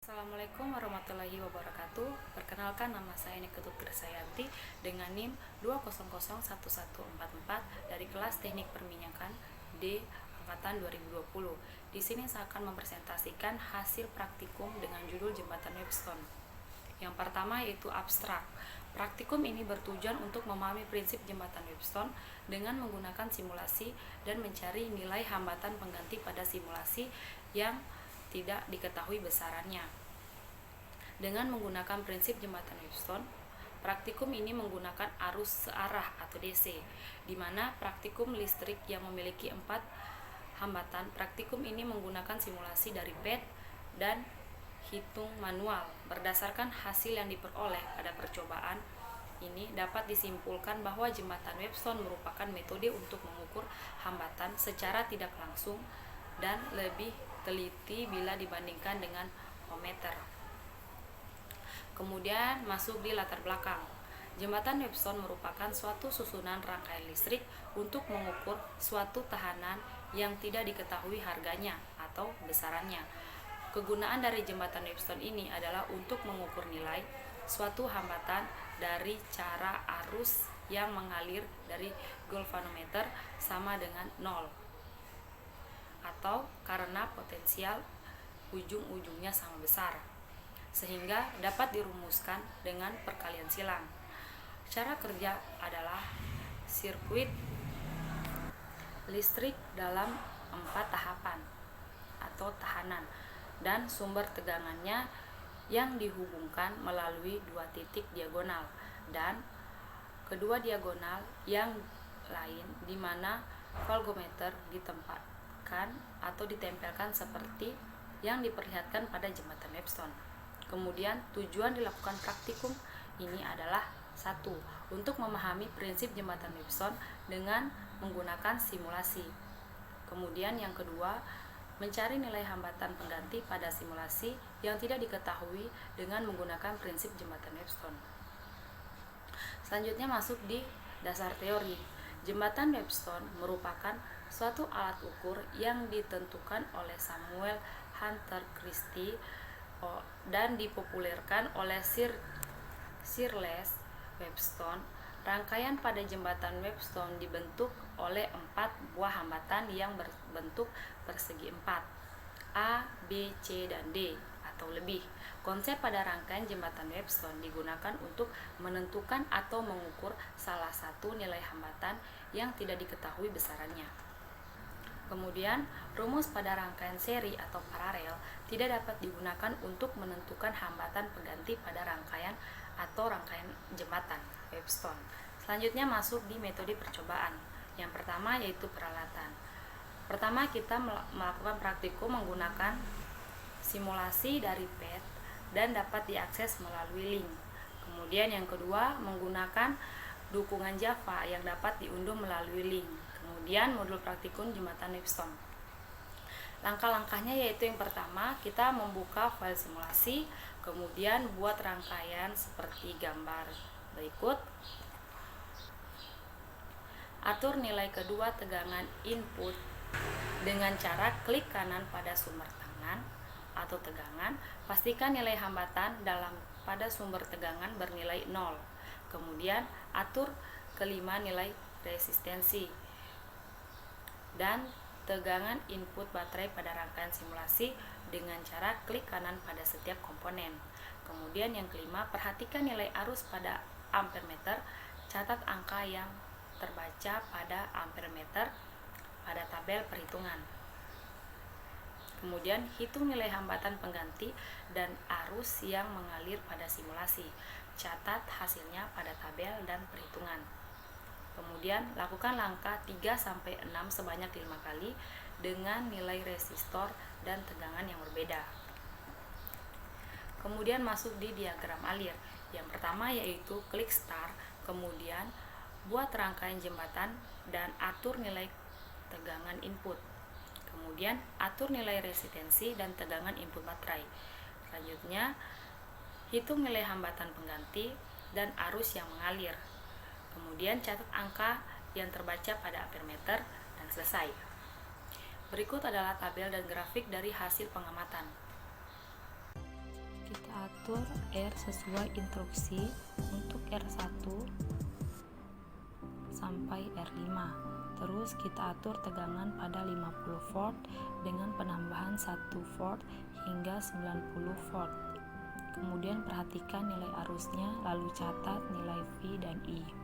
Assalamualaikum warahmatullahi wabarakatuh. Perkenalkan, nama saya Niketut Grisayanti dengan NIM 2001144 dari kelas Teknik Perminyakan D angkatan 2020. Di sini saya akan mempresentasikan hasil praktikum dengan judul Jembatan Webstone. Yang pertama yaitu abstrak. Praktikum ini bertujuan untuk memahami prinsip jembatan Webstone dengan menggunakan simulasi dan mencari nilai hambatan pengganti pada simulasi yang tidak diketahui besarannya. Dengan menggunakan prinsip jembatan Webstone, praktikum ini menggunakan arus searah atau DC, di mana praktikum listrik yang memiliki 4 hambatan. Praktikum ini menggunakan simulasi dari PET dan hitung manual. Berdasarkan hasil yang diperoleh pada percobaan ini, dapat disimpulkan bahwa jembatan Webstone merupakan metode untuk mengukur hambatan secara tidak langsung dan lebih teliti bila dibandingkan dengan ohmmeter. Kemudian masuk di latar belakang. Jembatan Webstone merupakan suatu susunan rangkaian listrik untuk mengukur suatu tahanan yang tidak diketahui harganya atau besarannya. Kegunaan dari jembatan Webstone ini adalah untuk mengukur nilai suatu hambatan dari cara arus yang mengalir dari galvanometer sama dengan 0, atau karena potensial ujung-ujungnya sama besar, sehingga dapat dirumuskan dengan perkalian silang. Cara kerja adalah sirkuit listrik dalam 4 tahapan atau tahanan dan sumber tegangannya yang dihubungkan melalui 2 titik diagonal dan kedua diagonal yang lain, di mana voltmeter ditempatkan atau ditempelkan seperti yang diperlihatkan pada jembatan Webstone. Kemudian tujuan dilakukan praktikum ini adalah 1. Untuk memahami prinsip jembatan Webstone dengan menggunakan simulasi. Kemudian yang kedua, mencari nilai hambatan pengganti pada simulasi yang tidak diketahui dengan menggunakan prinsip jembatan Webstone. Selanjutnya masuk di dasar teori. Jembatan Webstone merupakan suatu alat ukur yang ditentukan oleh Samuel Hunter Christie dan dipopulerkan oleh Sir Charles Webstone. Rangkaian pada jembatan Webstone dibentuk oleh 4 buah hambatan yang berbentuk persegi 4, A, B, C, dan D atau lebih. Konsep pada rangkaian jembatan Webstone digunakan untuk menentukan atau mengukur salah satu nilai hambatan yang tidak diketahui besarannya. Kemudian, rumus pada rangkaian seri atau paralel tidak dapat digunakan untuk menentukan hambatan pengganti pada rangkaian atau rangkaian jembatan Webstone. Selanjutnya masuk di metode percobaan. Yang pertama yaitu peralatan. Pertama, kita melakukan praktikum menggunakan simulasi dari PET dan dapat diakses melalui link. Kemudian yang kedua, menggunakan dukungan Java yang dapat diunduh melalui link. Kemudian modul praktikum jembatan Webstone. Langkah-langkahnya yaitu yang pertama, kita membuka file simulasi, kemudian buat rangkaian seperti gambar berikut. Atur nilai kedua tegangan input dengan cara klik kanan pada sumber tekanan atau tegangan. Pastikan nilai hambatan pada sumber tegangan bernilai 0. Kemudian atur kelima nilai resistensi dan tegangan input baterai pada rangkaian simulasi dengan cara klik kanan pada setiap komponen. Kemudian yang kelima, perhatikan nilai arus pada ampermeter. Catat angka yang terbaca pada ampermeter pada tabel perhitungan. Kemudian hitung nilai hambatan pengganti dan arus yang mengalir pada simulasi. Catat hasilnya pada tabel dan perhitungan. Kemudian lakukan langkah 3-6 sebanyak 5 kali dengan nilai resistor dan tegangan yang berbeda. Kemudian masuk di diagram alir. Yang pertama yaitu klik start, kemudian buat rangkaian jembatan dan atur nilai tegangan input. Kemudian atur nilai resistensi dan tegangan input baterai. Selanjutnya hitung nilai hambatan pengganti dan arus yang mengalir. Kemudian catat angka yang terbaca pada ampermeter dan selesai. Berikut adalah tabel dan grafik dari hasil pengamatan. Kita atur R sesuai instruksi untuk R1 sampai R5. Terus kita atur tegangan pada 50 volt dengan penambahan 1 volt hingga 90 volt. Kemudian perhatikan nilai arusnya, lalu catat nilai V dan I.